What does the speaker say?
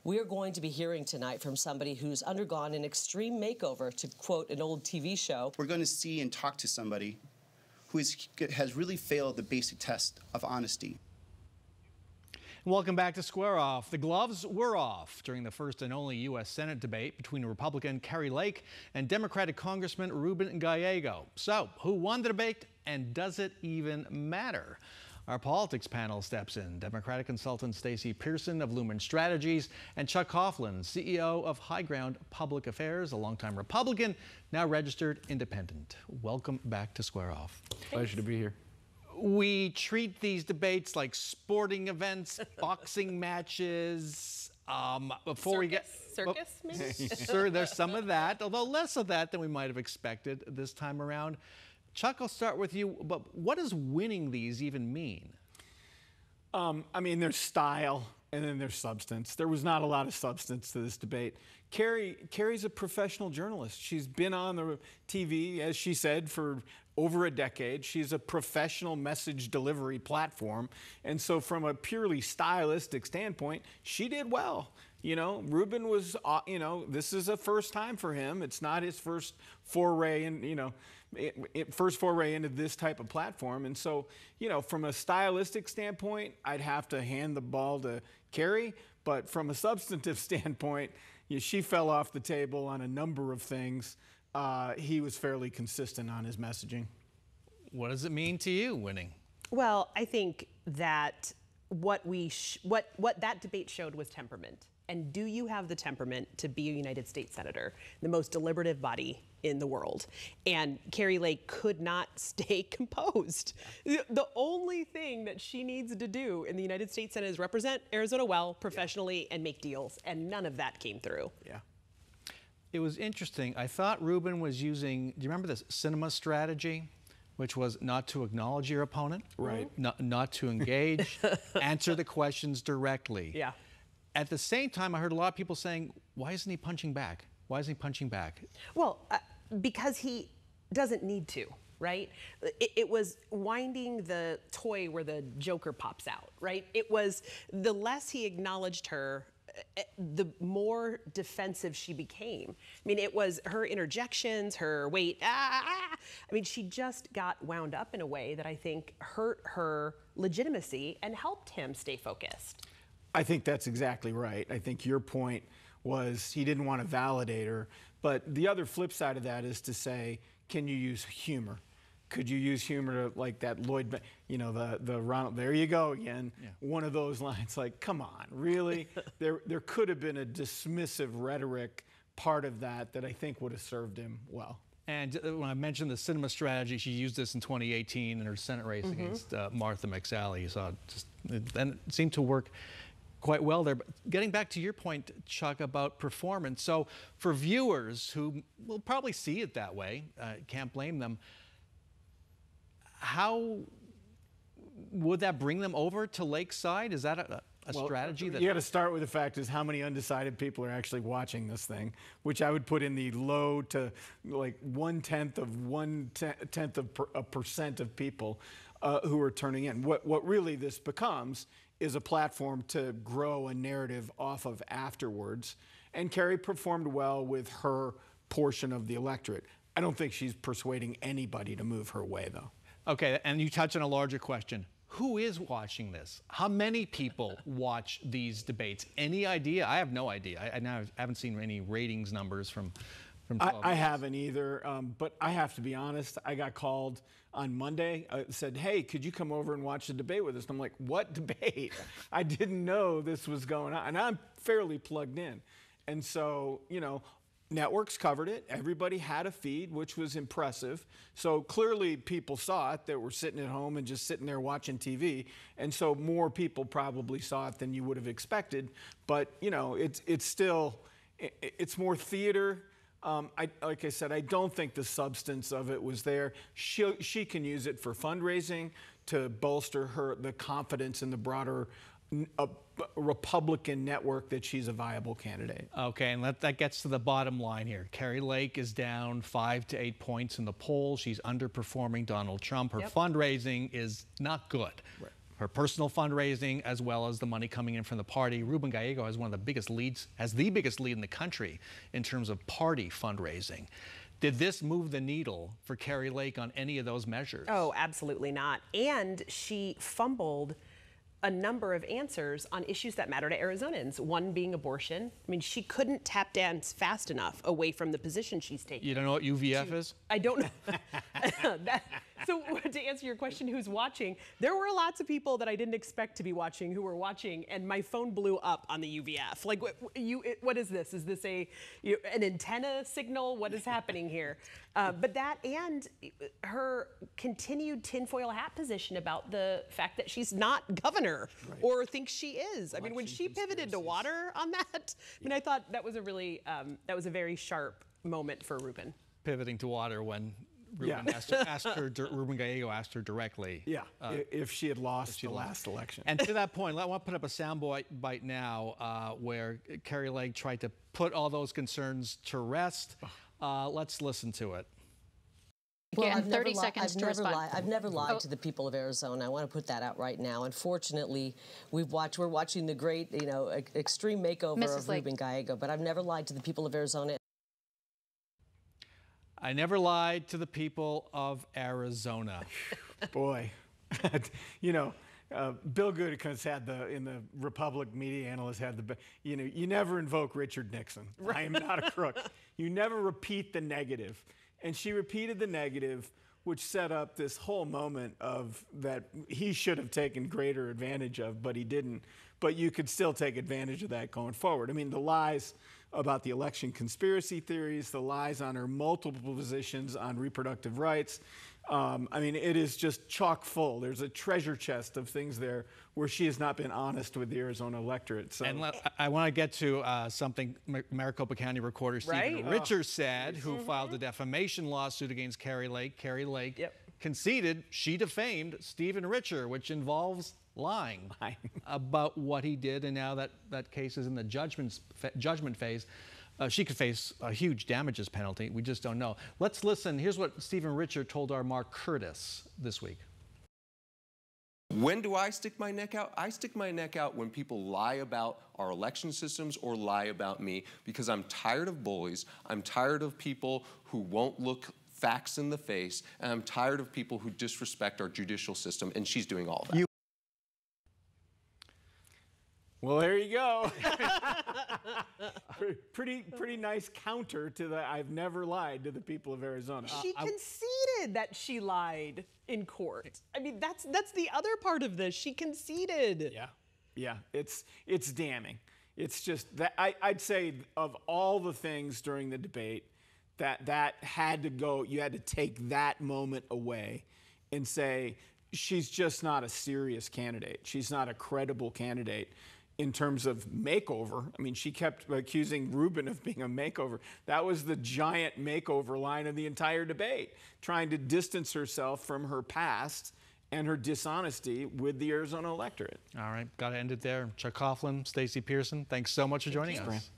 We are going to be hearing tonight from somebody who's undergone an extreme makeover, to quote an old TV show. We're going to see and talk to somebody who has really failed the basic test of honesty. Welcome back to Square Off. The gloves were off during the first and only U.S. Senate debate between Republican Kari and Democratic Congressman Ruben Gallego. So, who won the debate, and does it even matter? Our politics panel steps in. Democratic consultant Stacey Pearson of Lumen Strategies and Chuck Coughlin, CEO of High Ground Public Affairs, a longtime Republican, now registered independent. Welcome back to Square Off. Pleasure to be here. We treat these debates like sporting events, boxing matches. Circus, maybe? Sir, there's some of that, although less of that than we might have expected this time around. Chuck, I'll start with you, but what does winning these even mean? I mean, there's style and then there's substance. There was not a lot of substance to this debate. Kari's a professional journalist. She's been on the TV, as she said, for over a decade. She's a professional message delivery platform. And so from a purely stylistic standpoint, she did well. You know, Ruben was, this is a first time for him. It's not his first foray first foray into this type of platform. And so, from a stylistic standpoint, I'd have to hand the ball to Kari. But from a substantive standpoint, she fell off the table on a number of things. He was fairly consistent on his messaging. What does it mean to you, winning? Well, I think that what that debate showed was temperament. And do you have the temperament to be a United States Senator, the most deliberative body in the world? And Kari Lake could not stay composed. The only thing that she needs to do in the United States Senate is represent Arizona well, professionally, and make deals. And none of that came through. Yeah. It was interesting. I thought Ruben was using, do you remember this cinema strategy? Which was not to acknowledge your opponent. Right. Not to engage, answer the questions directly. Yeah. At the same time, I heard a lot of people saying, why isn't he punching back? Why isn't he punching back? Well, because he doesn't need to, right? It was winding the toy where the Joker pops out, right? It was the less he acknowledged her, the more defensive she became. I mean, it was her interjections, her I mean, she just got wound up in a way that I think hurt her legitimacy and helped him stay focused. I think that's exactly right. I think your point was he didn't want to validate her. But the other flip side of that is to say, can you use humor? Could you use humor to, like that Lloyd, the Ronald, there you go again. Yeah. One of those lines, like, come on, really? there could have been a dismissive rhetoric part of that I think would have served him well. And when I mentioned the cinema strategy, she used this in 2018 in her Senate race against Martha McSally. You saw and it seemed to work quite well there. But getting back to your point, Chuck, about performance. So for viewers who will probably see it that way, can't blame them, how would that bring them over to Lakeside? Is that a strategy? You got to start with the fact is how many undecided people are actually watching this thing, which I would put in the low to like 1/10 of a percent of people who are turning in. What really this becomes is a platform to grow a narrative off of afterwards. And Kari performed well with her portion of the electorate. I don't think she's persuading anybody to move her way, though. Okay, and you touch on a larger question. Who is watching this? How many people watch these debates? Any idea? I have no idea. I haven't seen any ratings numbers from I haven't either, but I have to be honest. I got called on Monday, said, hey, could you come over and watch the debate with us? And I'm like, what debate? I didn't know this was going on. And I'm fairly plugged in. And so, networks covered it. Everybody had a feed, which was impressive. So clearly people saw it that were sitting at home and just sitting there watching TV. And so more people probably saw it than you would have expected. But, it's still, it's more theater. Like I said, I don't think the substance of it was there. She can use it for fundraising to bolster the confidence in the broader Republican network that she's a viable candidate. Okay, and that gets to the bottom line here. Kari Lake is down 5 to 8 points in the poll. She's underperforming Donald Trump. Her fundraising is not good. Right. her personal fundraising as well as the money coming in from the party. Ruben Gallego has one of the biggest leads, has the biggest lead in the country in terms of party fundraising. Did this move the needle for Kari Lake on any of those measures? Oh, absolutely not. And she fumbled a number of answers on issues that matter to Arizonans, one being abortion. I mean, she couldn't tap dance fast enough away from the position she's taking. You don't know what UVF is? I don't know. So to answer your question, who's watching, there were lots of people that I didn't expect to be watching who were watching, and my phone blew up on the UVF. Like, what is this? Is this an antenna signal? What is happening here? But that and her continued tinfoil hat position about the fact that she's not governor or thinks she is. I mean, when she pivoted to water on that, I mean, I thought that was a really, that was a very sharp moment for Ruben. Pivoting to water when Ruben Ruben Gallego asked her directly. Yeah, if she had lost the last election. And to that point, I want to put up a soundbite now where Kari Lake tried to put all those concerns to rest. Let's listen to it. Well, I've never lied to the people of Arizona. I want to put that out right now. Unfortunately, we're watching the great, extreme makeover of Ruben Gallego, but I've never lied to the people of Arizona. I never lied to the people of Arizona. Boy, Bill Gutekunst had in the Republic media analyst had you never invoke Richard Nixon. I am not a crook. You never repeat the negative. And she repeated the negative, which set up this whole moment of that he should have taken greater advantage of, but he didn't. But you could still take advantage of that going forward. I mean, the lies about the election conspiracy theories, the lies on her multiple positions on reproductive rights. I mean, it is just chock full. There's a treasure chest of things there where she has not been honest with the Arizona electorate. So. And I want to get to something Maricopa County Recorder Stephen Richer said, who filed a defamation lawsuit against Kari Lake. Kari Lake conceded she defamed Stephen Richer, which involves lying about what he did, and now that case is in the judgment phase. She could face a huge damages penalty. We just don't know. Let's listen. Here's what Stephen Richer told our Mark Curtis this week. When do I stick my neck out? I stick my neck out when people lie about our election systems or lie about me, because I'm tired of bullies. I'm tired of people who won't look facts in the face, and I'm tired of people who disrespect our judicial system, and she's doing all of that. Well, there you go. pretty nice counter to the I've never lied to the people of Arizona. She conceded that she lied in court. I mean, that's the other part of this. She conceded. Yeah, it's damning. It's just that I'd say of all the things during the debate that had to go, you had to take that moment away and say she's just not a serious candidate. She's not a credible candidate. In terms of makeover, I mean, she kept accusing Ruben of being a makeover. That was the giant makeover line of the entire debate, trying to distance herself from her past and her dishonesty with the Arizona electorate. All right, got to end it there. Chuck Coughlin, Stacey Pearson, thanks so much for joining us.